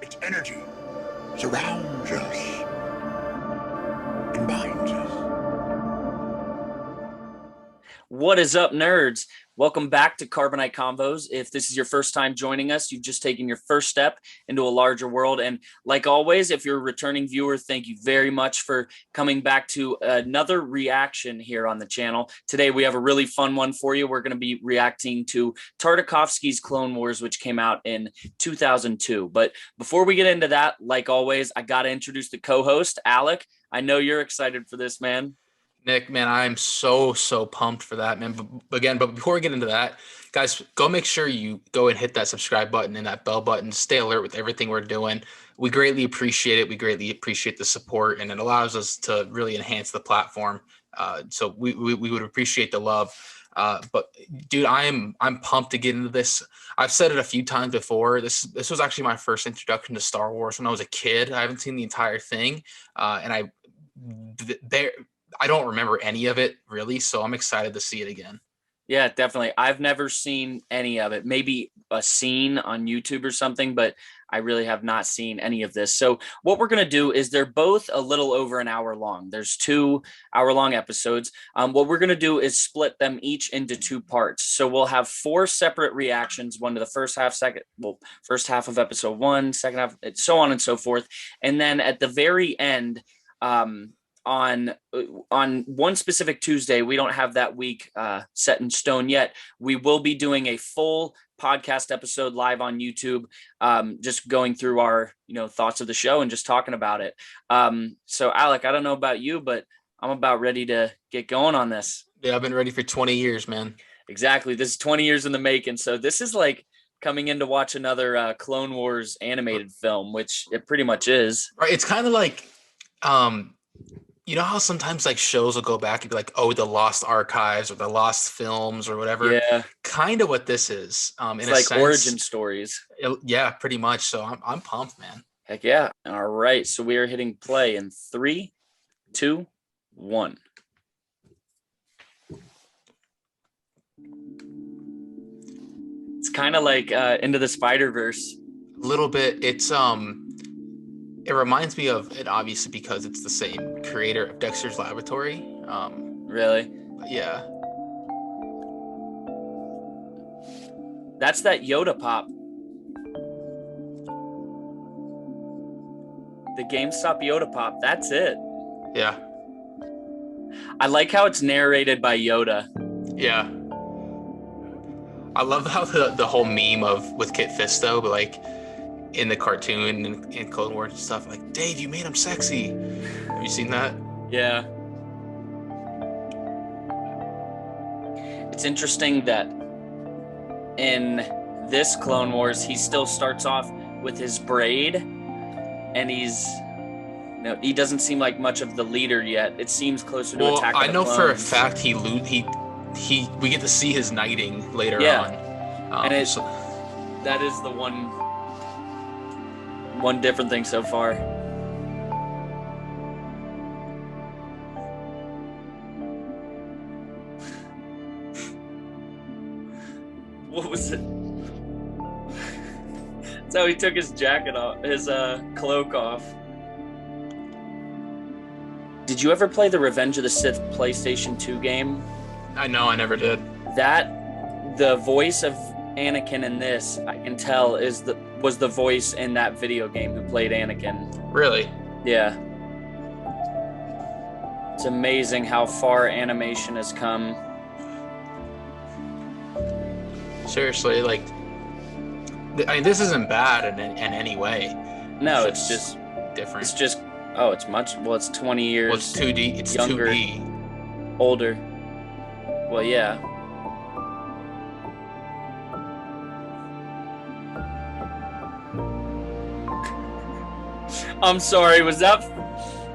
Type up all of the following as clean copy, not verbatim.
Its energy surrounds us and binds us. What is up, nerds? Welcome back to Carbonite Convos. If this is your first time joining us, you've just taken your first step into a larger world. And like always, if you're a returning viewer, thank you very much for coming back to another reaction here on the channel. Today, we have a really fun one for you. We're going to be reacting to Tartakovsky's Clone Wars, which came out in 2002. But before we get into that, like always, I got to introduce the co-host, Alec. I know you're excited for this, man. Nick, man, I'm so pumped for that, man. But before we get into that, guys, go make sure you go and hit that subscribe button and that bell button. Stay alert with everything we're doing. We greatly appreciate it. We greatly appreciate the support, and it allows us to really enhance the platform. So we would appreciate the love. But dude, I'm pumped to get into this. I've said it a few times before. This was actually my first introduction to Star Wars when I was a kid. I haven't seen the entire thing, and I don't remember any of it really, so I'm excited to see it again. Yeah, definitely. I've never seen any of it. Maybe a scene on YouTube or something, but I really have not seen any of this. So what we're going to do is they're both a little over an hour long. There's 2-hour-long episodes. What we're going to do is split them each into 2 parts. So we'll have 4 separate reactions, one to the first half of episode 1, second half, so on and so forth. And then at the very end, on one specific Tuesday, we don't have that week set in stone yet. We will be doing a full podcast episode live on YouTube, just going through our thoughts of the show and just talking about it. So Alec, I don't know about you, but I'm about ready to get going on this. Yeah, I've been ready for 20 years, man. Exactly. This is 20 years in the making. So this is like coming in to watch another Clone Wars animated film, which it pretty much is. Right. It's kind of like, you know how sometimes like shows will go back and be like, oh, the lost archives or the lost films or whatever. Yeah. Kind of what this is. It's like sense, origin stories. Yeah, pretty much. So I'm pumped, man. Heck yeah. All right. So we are hitting play in 3, 2, 1. It's kind of like Into the Spider-Verse. A little bit. It reminds me of it, obviously, because it's the same creator of Dexter's Laboratory. Really? Yeah. That's that Yoda pop. The GameStop Yoda pop. That's it. Yeah. I like how it's narrated by Yoda. Yeah. I love how the whole meme with Kit Fisto, but like in the cartoon and in Clone Wars and stuff, like, Dave, you made him sexy. Have you seen that? Yeah. It's interesting that in this Clone Wars, he still starts off with his braid, and he doesn't seem like much of the leader yet. It seems closer to Attack of the Clones. I know for a fact we get to see his knighting later on. And that is the one different thing so far. What was it? That's how he took his jacket off, his cloak off. Did you ever play the Revenge of the Sith PlayStation 2 game? I know, I never did. The voice of Anakin in this, I can tell, was the voice in that video game who played Anakin. Really? Yeah. It's amazing how far animation has come. Seriously, like, I mean, this isn't bad in any way. No, it's just different. It's just, it's 20 years. Well, it's 2D. It's younger, 2D. Older. Well, yeah. I'm sorry, was that...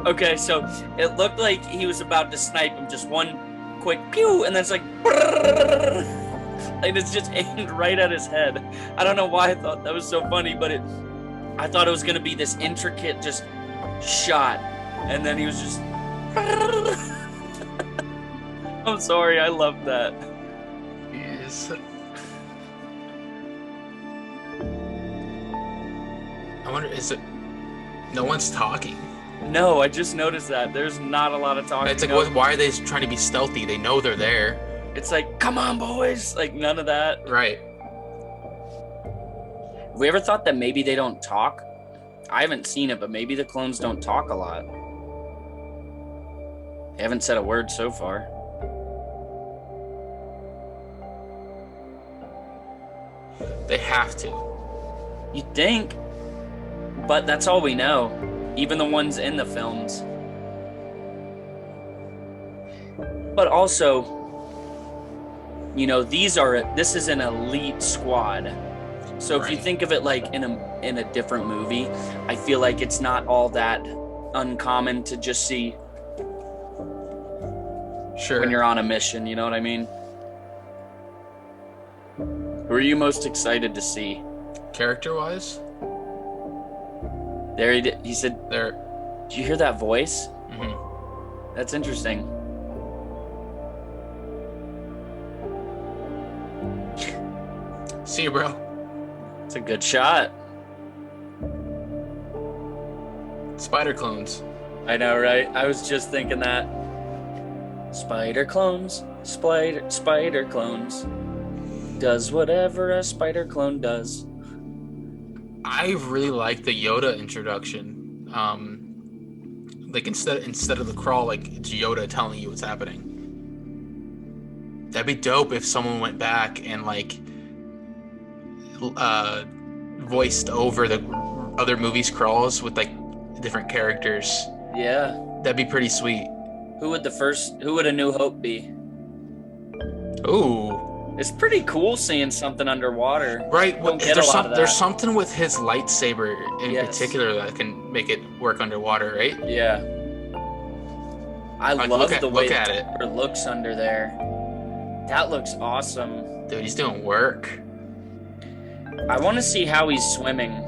Okay, so it looked like he was about to snipe him, just one quick pew, and then it's like... And it's just aimed right at his head. I don't know why I thought that was so funny, but I thought it was going to be this intricate just shot, and then he was just... I'm sorry, I love that. Yes. I wonder, is it? No one's talking. No, I just noticed that. There's not a lot of talking. It's like, why are they trying to be stealthy? They know they're there. It's like, come on, boys. Like, none of that. Right. Have we ever thought that maybe they don't talk? I haven't seen it, but maybe the clones don't talk a lot. They haven't said a word so far. They have to. You'd think, but that's all we know. Even the ones in the films. But also, you know, this is an elite squad. So if you think of it like in a different movie, I feel like it's not all that uncommon to just see when you're on a mission, you know what I mean? Who are you most excited to see? Character-wise? There he said, there. Did you hear that voice? Mm-hmm. That's interesting. See you, bro. It's a good shot. Spider clones. I know, right? I was just thinking that. Spider clones, spider clones. Does whatever a spider clone does. I really like the Yoda introduction. Like instead of the crawl, like it's Yoda telling you what's happening. That'd be dope if someone went back and like voiced over the other movies' crawls with like different characters. Yeah. That'd be pretty sweet. Who would A New Hope be? Ooh. It's pretty cool seeing something underwater. Right. There's something with his lightsaber in particular that can make it work underwater, right? Yeah. I love the way it looks under there. That looks awesome. Dude, he's doing work. I want to see how he's swimming.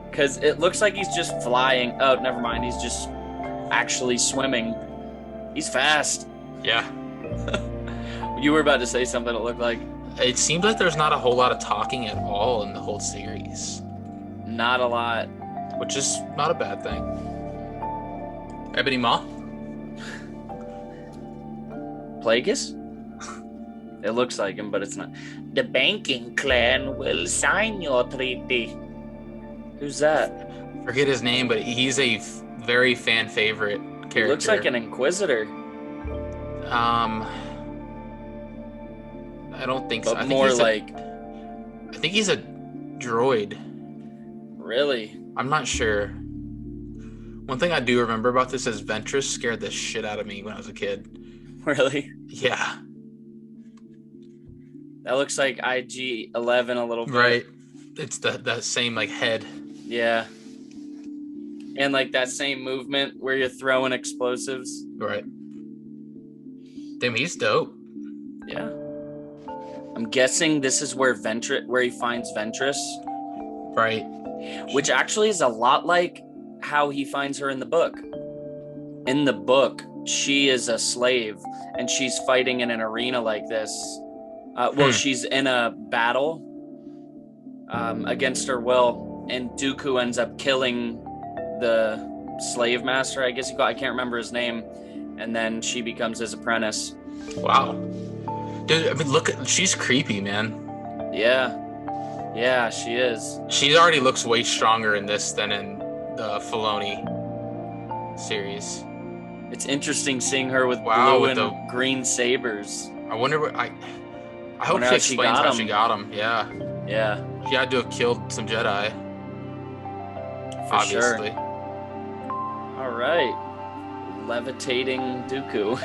Because it looks like he's just flying. Oh, never mind. He's just actually swimming. He's fast. Yeah. You were about to say something that looked like... It seems like there's not a whole lot of talking at all in the whole series. Not a lot. Which is not a bad thing. Ebony Maw? Plagueis? It looks like him, but it's not. The banking clan will sign your treaty. Who's that? Forget his name, but he's a very fan favorite character. He looks like an Inquisitor. I don't think so. I think he's a droid. Really? I'm not sure. One thing I do remember about this is Ventress scared the shit out of me when I was a kid. Really? Yeah. That looks like IG-11 a little bit. Right. It's the same like head. Yeah. And like that same movement where you're throwing explosives. Right. Damn, he's dope. Yeah. I'm guessing this is where he finds Ventress. Right. Which actually is a lot like how he finds her in the book. In the book, she is a slave and she's fighting in an arena like this. She's in a battle against her will, and Dooku ends up killing the slave master, I guess I can't remember his name, and then she becomes his apprentice. Wow. Dude, I mean, she's creepy, man. Yeah, she is. She already looks way stronger in this than in the Filoni series. It's interesting seeing her with blue and green sabers. I wonder what I hope she explains how she got them. Yeah. Yeah. She had to have killed some Jedi. For obviously. Sure. All right. Levitating Dooku.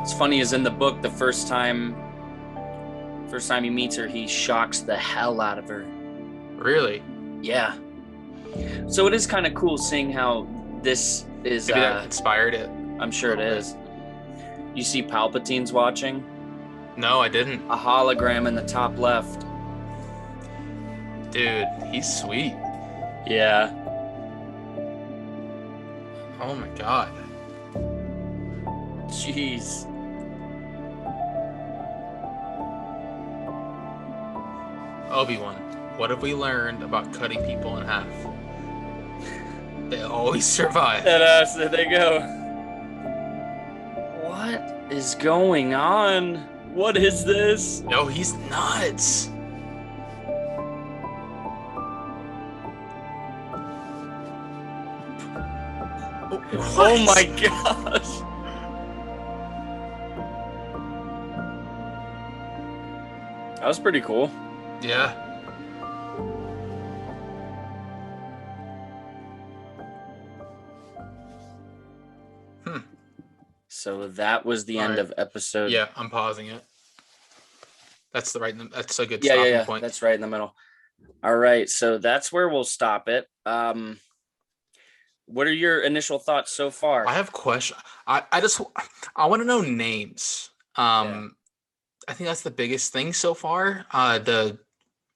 It's funny, is in the book, the first time he meets her, he shocks the hell out of her. Really? Yeah. So it is kind of cool seeing how this is... Maybe that inspired it. I'm sure it is. You see Palpatine's watching? No, I didn't. A hologram in the top left. Dude, he's sweet. Yeah. Oh my god. Jeez. Obi-Wan. What have we learned about cutting people in half? They always survive. There they go. What is going on? What is this? No, he's nuts. Oh my gosh. That was pretty cool. Yeah. So that was the All end right. of episode. Yeah, I'm pausing it. That's that's a good Yeah, stopping yeah, yeah. point. That's right in the middle. All right, so that's where we'll stop it. What are your initial thoughts so far? I have a question. I want to know names. Yeah. I think that's the biggest thing so far. The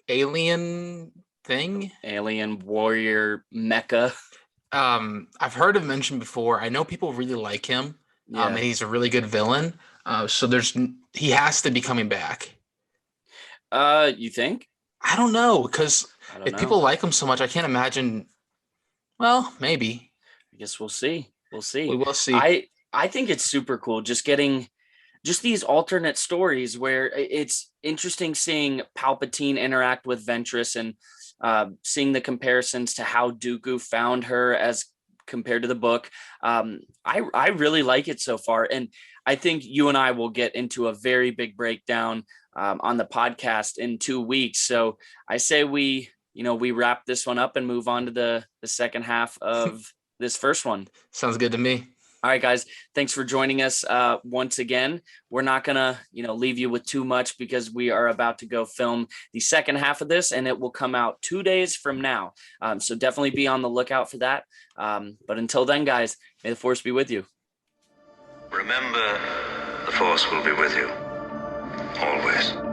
alien thing. Alien warrior mecha. I've heard him mentioned before. I know people really like him. Yeah. And he's a really good villain. So he has to be coming back. You think? I don't know, because I don't if know. people like him so much, I can't imagine. Well, maybe. I guess we'll see. We'll see. We will see. I think it's super cool just getting just these alternate stories where it's interesting seeing Palpatine interact with Ventress and seeing the comparisons to how Dooku found her as compared to the book. I really like it so far. And I think you and I will get into a very big breakdown on the podcast in 2 weeks. So I say we wrap this one up and move on to the second half of this first one. Sounds good to me. All right, guys, thanks for joining us once again. We're not going to, leave you with too much because we are about to go film the second half of this, and it will come out 2 days from now. So definitely be on the lookout for that. But until then, guys, may the Force be with you. Remember, the Force will be with you. Always.